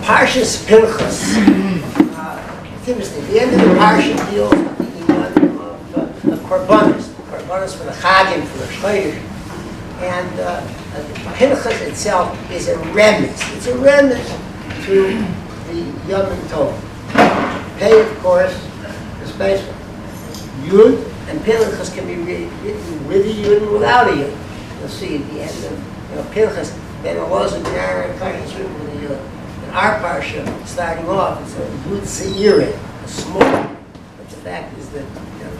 Parshas Pinchas. It's interesting. The end of the parsha deals with the of korbanos. Korbanos for the Chagim, for the Chodesh. And Pinchas itself is a remnant. It's a remnant to the Yom Tov. Pei, of course, is based on Yud, and Pinchas can be written with a Yud and without a Yud. You'll see at the end of Pinchas, then Elazar ben Aaron is written with a Yud. In our parsha, starting off, it's a Yud Se'irin, a small. But the fact is that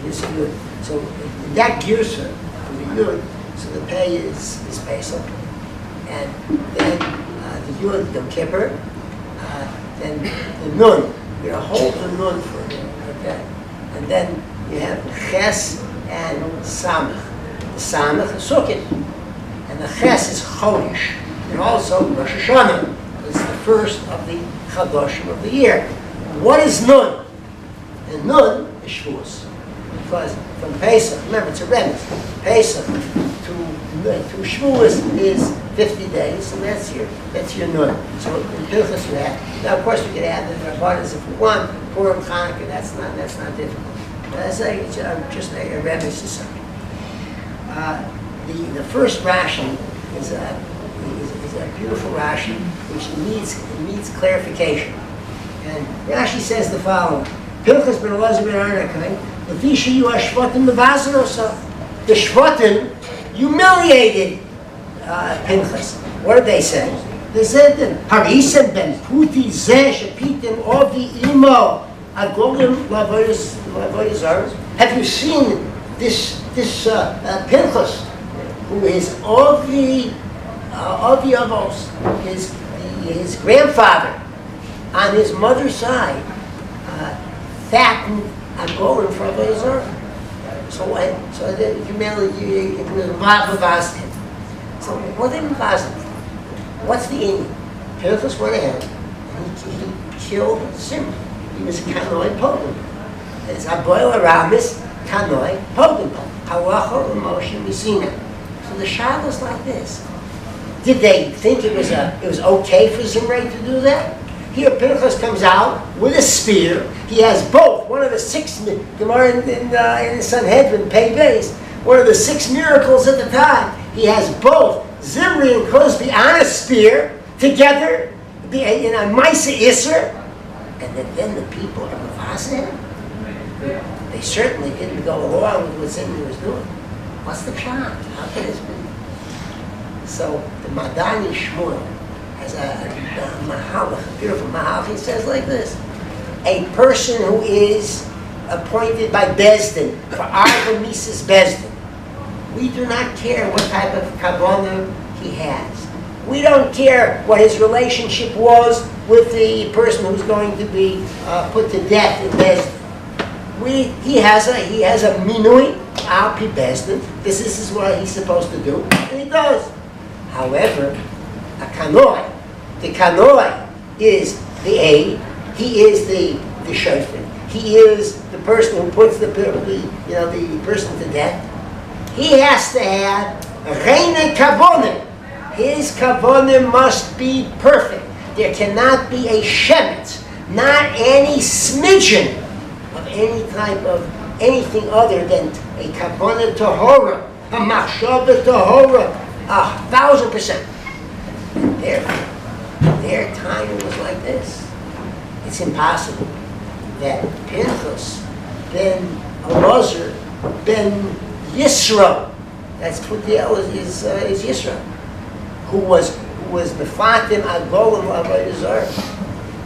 it's a Yud. So in that girsa, from the Yud, so the Pei is Pesach, and then the Yud, Yom Kippur, then the Nun. You're going to hold the Nun for a minute, okay? And then you have Ches and Samach. The Samach is Sukkot, and the Ches is Chodesh, and also Rosh Hashanah. It's the first of the Chadoshim of the year. What is Nun? And Nun is Shavuos. Because from Pesach, remember it's a remnant, Pesach to Shavuos is 50 days, and that's your Nun. So in Pinchas you have. Now of course we could add the Rabbanas if we want, Purim, Chanukah, that's not difficult. That's just a remnant society. The first Rashi is a beautiful Rashi which needs clarification. And Rashi says the following: Pinchas ben Elazar ben Aaron, the Shvatim humiliated Pinchas. What did they say? They said that Harisem ben Puti zeh shepitim ovi imo agolim lavodas zaros. Have you seen this Pinchas, who is ovi avos, his grandfather on his mother's side, fattened agolim for avodas zaros. So the humility involved him. So what did involve him? What's the ending? Pinchas went ahead and he killed Zimri. He was a kanoi pogum. It's Aboil Aramis kanoi pogum. Halacha Moshe Messina. So the shah is like this. Did they think it was okay for Zimri to do that? Here Pinchas comes out with a spear. He has both. One of the 6 Gemara in Sanhedrin, Pei Beis, one of the 6 miracles at the time. He has both Zimri and Cosby on a spear together in a Maisa Isser, and then the people of Mavasim, they certainly didn't go along with what Zimri was doing. What's the pshat? How can this be? So the Madani Shmuel has a mahalach, a beautiful mahalach. He says like this: a person who is appointed by Bezdin for Arba Mises Bezdin, we do not care what type of kavanah he has. We don't care what his relationship was with the person who's going to be put to death in Bezdin. He has a minui al pi Bezdin. This is what he's supposed to do, and he does. However, a kanoi, the kanoi is the aid. He is the shofet. He is the person who puts the person to death. He has to have reine kavonim. His kavonim must be perfect. There cannot be a shemet, not any smidgen of any type of anything other than a kavanah tahora, a machshava tahora, 1,000%. And their timing was like this. It's impossible that Pinchas ben Elazar ben Yisro, that's Putiel is Yisro, who was Mefatim Agolim Avodah Zarah.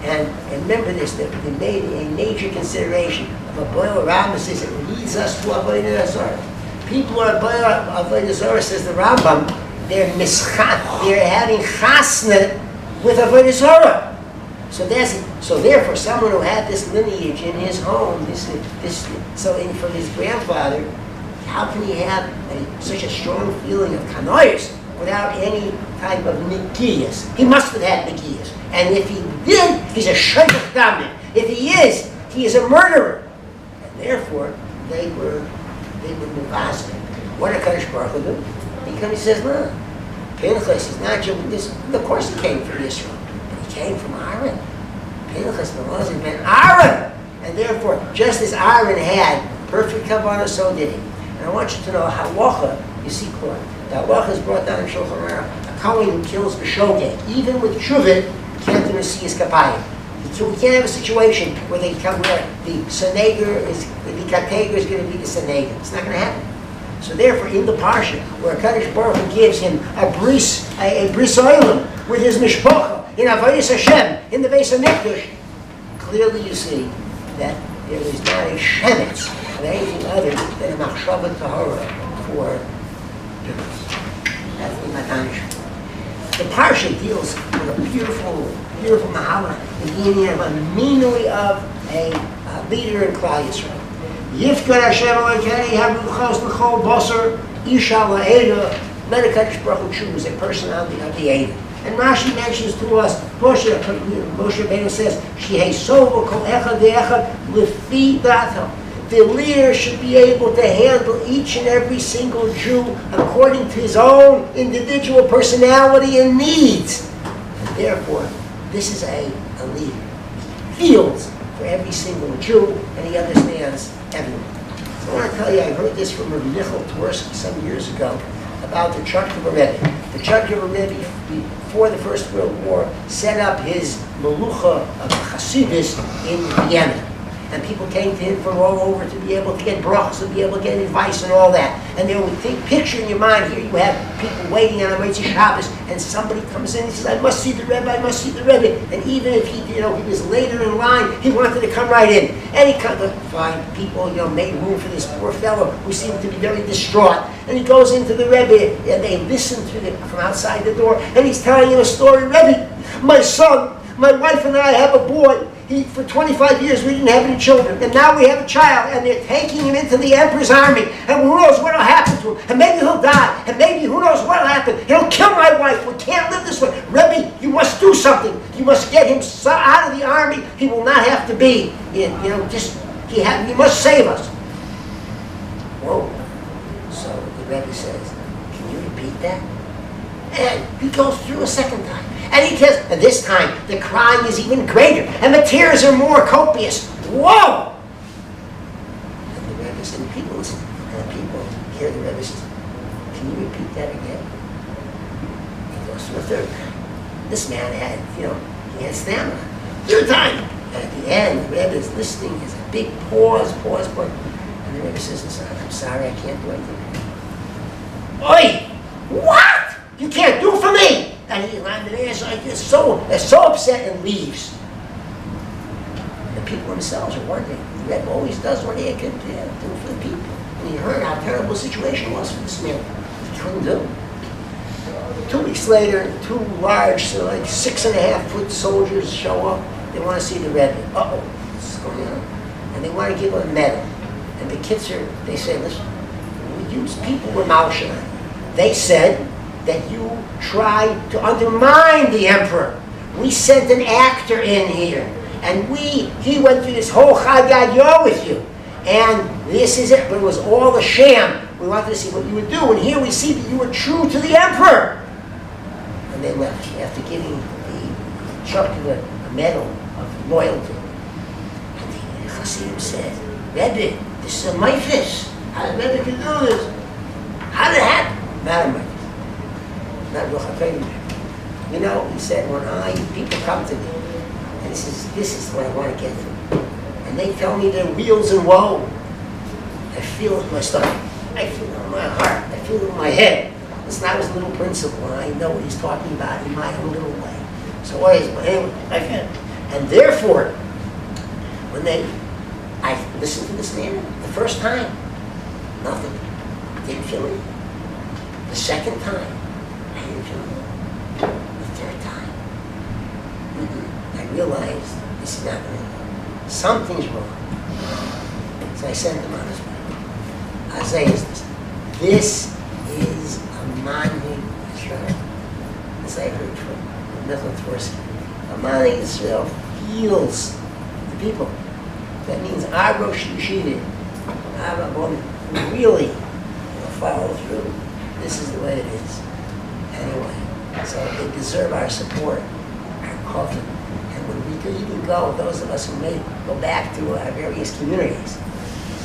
And remember this, that they made a major consideration of a boil Rambam says it leads us to Avodah Zarah. People who are Avodah Zarah, says the Rambam, they're having chasna with Avodah Zarah. So therefore, someone who had this lineage in his home, from his grandfather, how can he have such a strong feeling of kanois without any type of nikiyas? He must have had nikiyas. And if he did, he's a shayach damim. If he is a murderer. And therefore, they were muvazim. What did Kadosh Baruch Hu do? He says, no, Pinchas is not Jewish. Of course he came from Israel. But he came from Aaron. Pinchas Elazar ben Aaron. And therefore, just as Aaron had perfect kavanah, so did he. And I want you to know halacha. You see, the halacha is brought down in Shulchan Aruch. A kohen who kills b'shogeg, even with shuvit, can't do his kapayim. So we can't have a situation where they come where the kateger is going to be the senator. It's not going to happen. So therefore, in the parsha, where Kadosh Baruch Hu gives him a bris oilam with his mishpacha in Avodas Hashem in the Beis Hamikdash, clearly you see that there is not a shemetz of anything other than a machshavah tahora for Pinchas. That's the Matanish. The parsha deals with a beautiful mahala in the Indian of a minui of a leader in Klal Yisrael. Yifkar Hashem Elokeinu Haruchos L'chol Basar Isha La'eda. Let a Kadosh Baruch Hu choose a personality of the Eda. And Rashi mentions to us, Moshe Rabbeinu says, Shehei Sova Kol Echad Ve'echad Lefi Dato. The leader should be able to handle each and every single Jew according to his own individual personality and needs. And therefore, this is a leader. He feels for every single Jew, and he understands everyone. So I want to tell you, I heard this from Rabbi Michal Tversky some years ago about the Churchgover Rebbe. The Churchgover Rebbe, before the First World War, set up his melucha of Hasidus in Vienna. And people came to him from all over to be able to get brachas, to be able to get advice and all that. And they would picture in your mind, here you have people waiting on a Motzei Shabbos, and somebody comes in and says, I must see the Rebbe, I must see the Rebbe. And even if he was later in line, he wanted to come right in. And he comes to find people, made room for this poor fellow who seemed to be very distraught. And he goes into the Rebbe, and they listen to from outside the door, and he's telling him a story. Rebbe, my son, my wife and I have a boy. For 25 years we didn't have any children, and now we have a child, and they're taking him into the emperor's army, and who knows what will happen to him, and maybe he'll die, and maybe who knows what will happen. He'll kill my wife. We can't live this way. Rebbe, you must do something. You must get him out of the army. He will not have to be, he must save us. Whoa. So the Rebbe says, can you repeat that? And he goes through a second time. And he tells, and this time the crying is even greater, and the tears are more copious. Whoa! And the Rebbe says, and people listen, and people hear the Rebbe says, can you repeat that again? He goes to a third time. This man had, he had stamina. Third time. And at the end, the Rebbe is listening. There's a big pause. And the Rebbe says, listen, I'm sorry, I can't do anything. Oi! What? You can't do for me! And he's so upset and leaves. The people themselves are wondering. The Rebbe always does what he can do for the people. And he heard how terrible the situation was for this man. He couldn't do. 2 weeks later, 2 large, 6.5-foot soldiers show up. They want to see the Rebbe. Uh-oh, what's going on? And they want to give him a medal. And the Kitzer, they say, listen, people were malshan. They said that you tried to undermine the emperor. We sent an actor in here, and he went through this whole Chagad Yo with you, and this is it, but it was all a sham. We wanted to see what you would do, and here we see that you were true to the emperor. And they left after giving the Churchgover a medal of loyalty. And the Hasidim said, Rebbe, this is a maifis. How the Rebbe can do this? How did it happen? Not a maifis. Not he said, when people come to me, and this is what I want to get through, and they tell me their wheels and woe, I feel it in my stomach, I feel it in my heart, I feel it in my head. It's not his little principle, and I know what he's talking about in my own little way. So anyway, I feel it. And therefore, when I listened to this man, the first time, nothing, didn't feel it. The second time, the third time, I realized this is not right. Something's wrong. So I sent him on his way. Isaiah is this is a Mani Israel. As I heard from Michal Tversky. A Mani Israel feels the people. That means our Rosh Yeshiva, our Rabbanim, who really follow through. This is the way it is. Anyway, so they deserve our support, our coffee, and when we could even go, those of us who may go back to our various communities,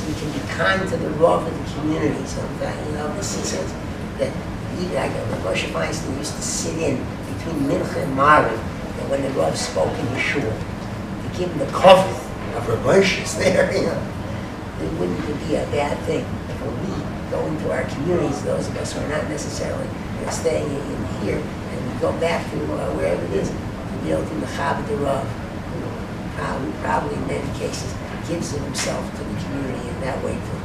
we can be kind to the Rav of the communities. This is that even like Moshe Feinstein used to sit in between Mincha and Mariv, and when the Rav spoke in the shul, to give him the cover of Rav Moshe's there, it wouldn't be a bad thing if we go into our communities, those of us who are not necessarily staying in here, and we go back to wherever it is, to be able to mechabed the Rav, probably in many cases gives of himself to the community in that way too.